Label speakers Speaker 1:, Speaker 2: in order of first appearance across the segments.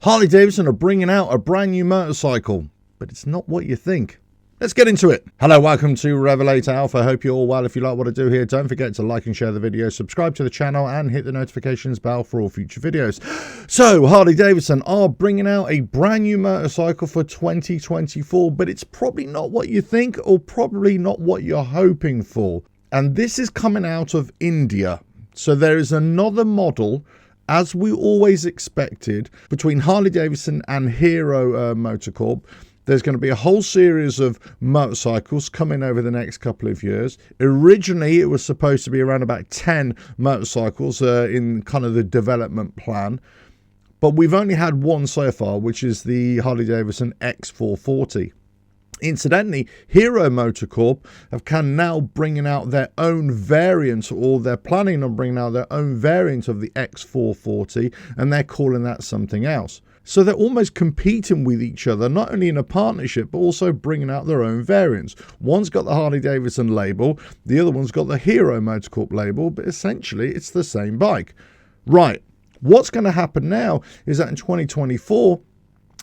Speaker 1: Harley Davidson are bringing out a brand new motorcycle, but it's not what you think. Let's get into it. Hello, welcome to RevelatorAlf. I hope you're all well. If you like what I do here, don't forget to like and share the video, subscribe to the channel, and hit the notifications bell for all future videos. So, Harley Davidson are bringing out a brand new motorcycle for 2024, but it's probably not what you think, or probably not what you're hoping for. And this is coming out of India. So there is another model, as we always expected, between Harley Davidson and Hero Motor Corp. There's going to be a whole series of motorcycles coming over the next couple of years. Originally, it was supposed to be around about 10 motorcycles in kind of the development plan. But we've only had one so far, which is the Harley Davidson X440. Incidentally, Hero Motor Corp can now bringing out their own variant, or they're planning on bringing out their own variant of the X440, and they're calling that something else. So they're almost competing with each other, not only in a partnership, but also bringing out their own variants. One's got the Harley Davidson label, the other one's got the Hero Motor Corp label, but essentially it's the same bike. Right, what's going to happen now is that in 2024,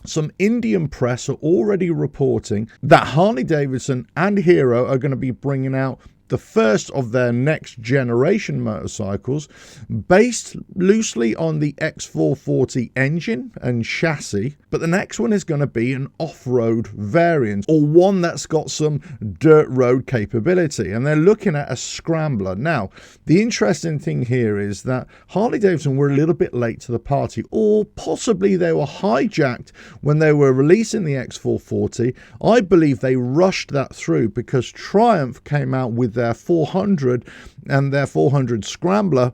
Speaker 1: some Indian press are already reporting that Harley Davidson and Hero are going to be bringing out the first of their next generation motorcycles based loosely on the X440 engine and chassis, but the next one is going to be an off-road variant, or one that's got some dirt road capability, and they're looking at a Scrambler. Now, the interesting thing here is that Harley Davidson were a little bit late to the party, or possibly they were hijacked when they were releasing the X440. I believe they rushed that through because Triumph came out with their 400 and their 400 Scrambler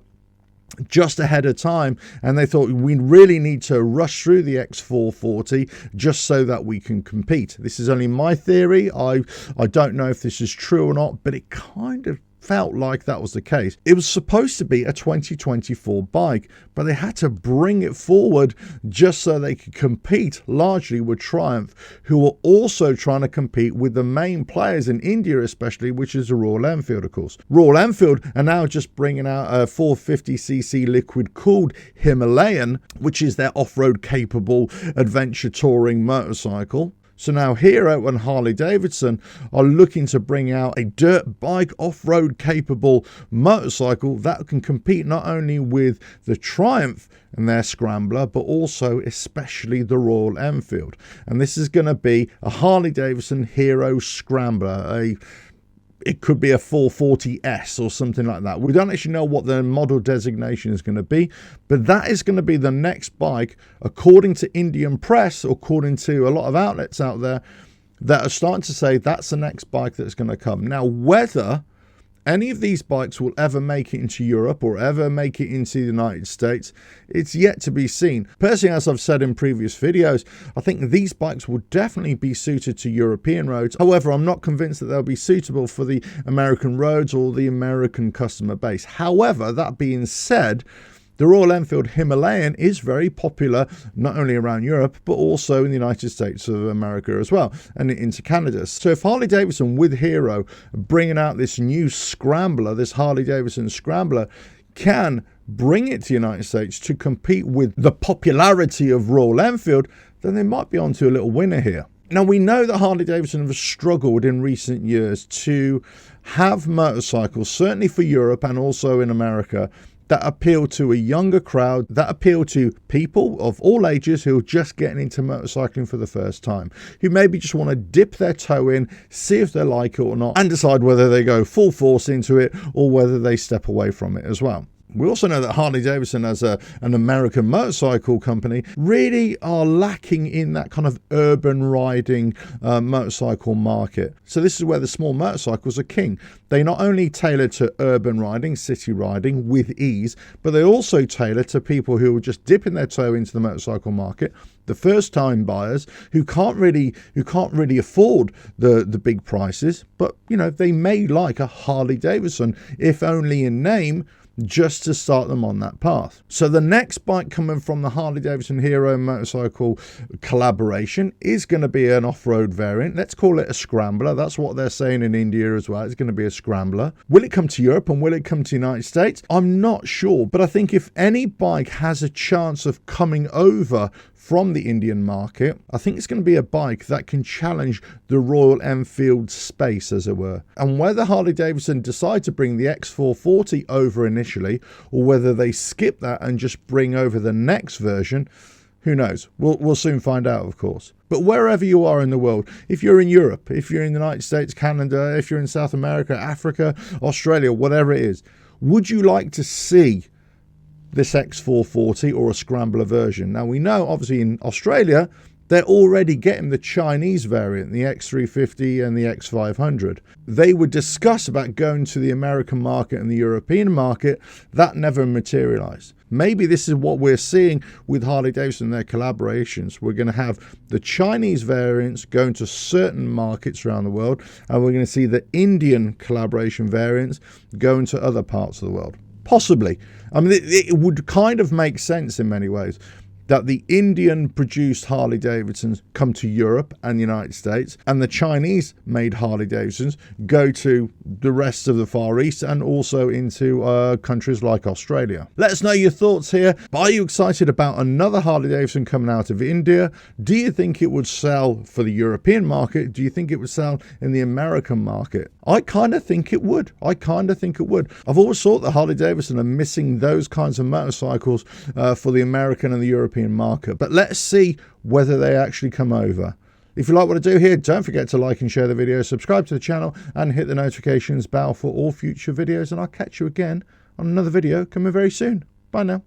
Speaker 1: just ahead of time, and they thought we really need to rush through the X440 just so that we can compete. This is only my theory. I don't know if this is true or not, but it kind of felt like that was the case. It was supposed to be a 2024 bike, but they had to bring it forward just so they could compete largely with Triumph, who were also trying to compete with the main players in India especially, which is the Royal Enfield, of course. Royal Enfield are now just bringing out a 450cc liquid cooled Himalayan, which is their off-road capable adventure touring motorcycle. So now Hero and Harley Davidson are looking to bring out a dirt bike off-road capable motorcycle that can compete not only with the Triumph and their Scrambler, but also especially the Royal Enfield. And this is going to be a Harley Davidson Hero Scrambler, it could be a 440S or something like that. We don't actually know what the model designation is going to be, but that is going to be the next bike, according to Indian press, according to a lot of outlets out there, that are starting to say that's the next bike that's going to come. Now, whether any of these bikes will ever make it into Europe or ever make it into the United States, it's yet to be seen. Personally, as I've said in previous videos, I think these bikes will definitely be suited to European roads. However, I'm not convinced that they'll be suitable for the American roads or the American customer base. However, that being said, the Royal Enfield Himalayan is very popular, not only around Europe, but also in the United States of America as well, and into Canada. So if Harley Davidson with Hero bringing out this new Scrambler, this Harley Davidson Scrambler, can bring it to the United States to compete with the popularity of Royal Enfield, then they might be onto a little winner here. Now, we know that Harley Davidson have struggled in recent years to have motorcycles, certainly for Europe and also in America, that appeal to a younger crowd, that appeal to people of all ages who are just getting into motorcycling for the first time, who maybe just want to dip their toe in, see if they like it or not, and decide whether they go full force into it or whether they step away from it as well. We also know that Harley Davidson, as an American motorcycle company, really are lacking in that kind of urban riding motorcycle market. So this is where the small motorcycles are king. They not only tailor to urban riding, city riding with ease, but they also tailor to people who are just dipping their toe into the motorcycle market, the first-time buyers who can't really afford the big prices, but they may like a Harley Davidson, if only in name, just to start them on that path. So the next bike coming from the Harley Davidson Hero motorcycle collaboration is going to be an off-road variant. Let's call it a Scrambler. That's what they're saying in India as well. It's going to be a Scrambler. Will it come to Europe and will it come to the United States? I'm not sure, but I think if any bike has a chance of coming over from the Indian market, I think it's going to be a bike that can challenge the Royal Enfield space, as it were. And whether Harley Davidson decide to bring the X440 over initially, or whether they skip that and just bring over the next version, who knows? We'll soon find out, of course. But wherever you are in the world, if you're in Europe, if you're in the United States, Canada, if you're in South America, Africa, Australia, whatever it is, would you like to see this X440 or a Scrambler version? Now, we know, obviously, in Australia, they're already getting the Chinese variant, the X350 and the X500. They would discuss about going to the American market and the European market. That never materialized. Maybe this is what we're seeing with Harley Davidson and their collaborations. We're going to have the Chinese variants going to certain markets around the world, and we're going to see the Indian collaboration variants going to other parts of the world. Possibly. I mean, it would kind of make sense in many ways that the Indian-produced Harley Davidsons come to Europe and the United States, and the Chinese-made Harley Davidsons go to the rest of the Far East and also into countries like Australia. Let us know your thoughts here. Are you excited about another Harley Davidson coming out of India? Do you think it would sell for the European market? Do you think it would sell in the American market? I kind of think it would. I've always thought that Harley Davidson are missing those kinds of motorcycles for the American and the European market. But let's see whether they actually come over. If you like what I do here, don't forget to like and share the video, subscribe to the channel, and hit the notifications bell for all future videos. And I'll catch you again on another video coming very soon. Bye now.